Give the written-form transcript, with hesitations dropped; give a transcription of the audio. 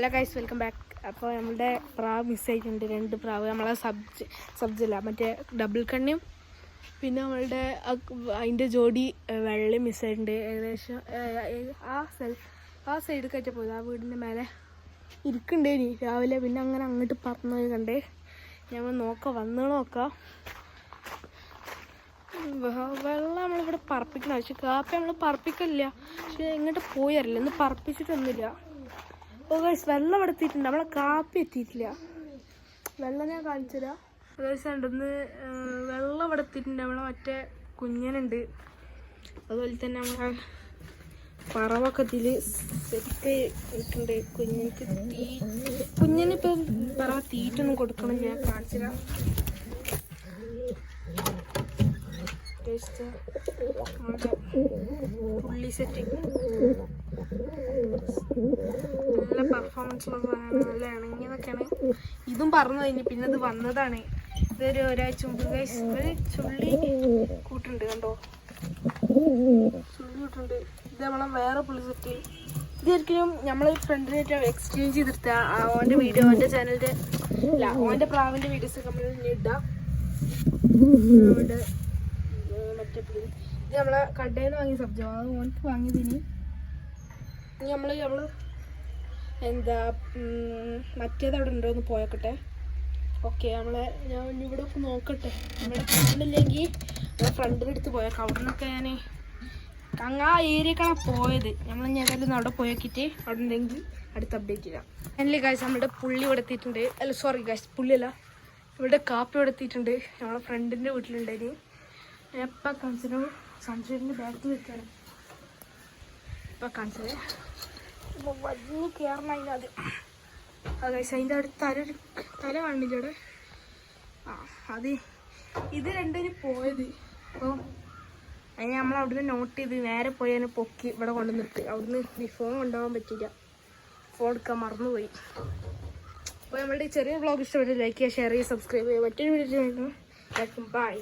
Hello guys, welcome back. അപ്പോൾ നമ്മുടെ പ്രാവ് മിസ്സായിട്ടുണ്ട്. 2 പ്രാവ് നമ്മളെ സബ്ജല്ല മറ്റേ ഡബിൾ കണ്ണിയും പിന്നെ നമ്മളുടെ അതിൻ്റെ ജോഡി വെള്ളയും മിസ്സായിട്ടുണ്ട്. ഏകദേശം ആ സൈഡ് കയറ്റ പോയത് ആ വീടിൻ്റെ മേലെ ഇരിക്കണ്ടേനി രാവിലെ. പിന്നെ അങ്ങനെ അങ്ങോട്ട് പറന്നത് കണ്ടേ. ഞങ്ങൾ നോക്കാം. വെള്ളം നമ്മളിവിടെ പറപ്പിക്കണം. പക്ഷെ കാപ്പി നമ്മൾ പറപ്പിക്കില്ല. പക്ഷെ ഇങ്ങോട്ട് പോയി അറിയില്ല, ഇന്ന് പറപ്പിച്ചിട്ടൊന്നുമില്ല. ഗൈസ്, വെള്ളം ഇവിടെ എത്തിയിട്ടുണ്ട്. നമ്മളെ കാപ്പി എത്തിയിട്ടില്ല. വെള്ളം ഞാൻ കാണിച്ചുതരാം. ഗൈസ് ഉണ്ടെന്ന് വെള്ളം ഇവിടെ എത്തിയിട്ടുണ്ട്. നമ്മളെ മറ്റേ കുഞ്ഞനുണ്ട്, അതുപോലെ തന്നെ നമ്മളെ പറവൊക്കെ ഇതിൽ സെറ്റ് ഇട്ടുണ്ട്. കുഞ്ഞിനിപ്പം പറവ തീറ്റൊന്നും കൊടുക്കണം. ഞാൻ കാണിച്ചുതരാം. പുള്ളി സെറ്റ് നല്ല പെർഫോമൻസ് ഉള്ള സാധനമാണ്, നല്ല ഇണങ്ങിയതൊക്കെയാണ്. ഇതും പറഞ്ഞു കഴിഞ്ഞു. പിന്നെ ഇത് വന്നതാണ്. ഇതൊരു ഒരാഴ്ച മുമ്പ് ഒരു ചുള്ളി കൂട്ടുണ്ട്, കണ്ടോ? ചുള്ളി കൂട്ടുണ്ട്. ഇത് നമ്മളെ വേറെ പുള്ളി സെറ്റ്. ഇതൊരിക്കലും നമ്മൾ ഫ്രണ്ടിനായിട്ട് എക്സ്ചേഞ്ച് ചെയ്തെടുത്ത ഓൻ്റെ വീഡിയോ, ഓൻ്റെ ചാനലിൻ്റെ അല്ല, ഓൻ്റെ പ്രാവിൻ്റെ വീഡിയോസ് നമ്മൾ ഇടാം. മറ്റേ പുള്ളി ഇത് നമ്മളെ കടയിൽ നിന്ന് വാങ്ങിയ സബ്ജമാണ്. അത് ഓനക്ക് വാങ്ങിയതിന് നമ്മൾ എന്താ മറ്റേത് അവിടെ ഉണ്ടോ എന്ന് പോയോക്കട്ടെ. ഓക്കെ, ഞാൻ ഇവിടെ ഒക്കെ നോക്കട്ടെ. നമ്മുടെ ഫ്രണ്ടില്ലെങ്കിൽ നമ്മളെ ഫ്രണ്ടിനെടുത്ത് പോയേക്കാം. അവിടെ നിന്നൊക്കെ ഞാൻ ആ ഏരിയക്കാണ് പോയത്. നമ്മൾ ഏതായാലും അവിടെ പോയേക്കിട്ട് അവിടെ ഉണ്ടെങ്കിൽ അടുത്ത് അപ്ഡേറ്റ് ചെയ്യാം. അതിൽ ഗൈസ് നമ്മുടെ പുള്ളി ഇവിടെ എത്തിയിട്ടുണ്ട്. അല്ല സോറി ഗൈസ്, പുള്ളിയല്ല, ഇവിടെ കാപ്പി ഇവിടെ എത്തിയിട്ടുണ്ട്. നമ്മളെ ഫ്രണ്ടിൻ്റെ വീട്ടിലുണ്ടായിരുന്നു. എപ്പോൾ കാണിച്ചാലും സൺഷെയ്ഡിൻ്റെ ബാക്കിൽ വെക്കാണ്. ഇപ്പം കാണിച്ചത് ഇപ്പോൾ വലിയ കയറണം അതിനത്. ഗൈസ്, അതിൻ്റെ അടുത്ത് തല കാണില്ല ഇവിടെ. ഇത് രണ്ടുപേരും പോയത്. അപ്പോൾ അതിന് നമ്മൾ അവിടുന്ന് നോട്ട് ചെയ്ത് നേരെ പോയി അതിനെ പൊക്കി ഇവിടെ കൊണ്ടു നിർത്തി. അവിടുന്ന് ഫോൺ കൊണ്ടുപോകാൻ പറ്റില്ല, ഫോൺ എടുക്കാൻ മറന്നുപോയി. അപ്പോൾ നമ്മളുടെ ചെറിയ വ്ളോഗ് ഇഷ്ടപ്പെട്ട് ലൈക്ക് ചെയ്യുക, ഷെയർ ചെയ്യുക, സബ്സ്ക്രൈബ് ചെയ്യുക. മറ്റൊരു വീഡിയോ ബൈ.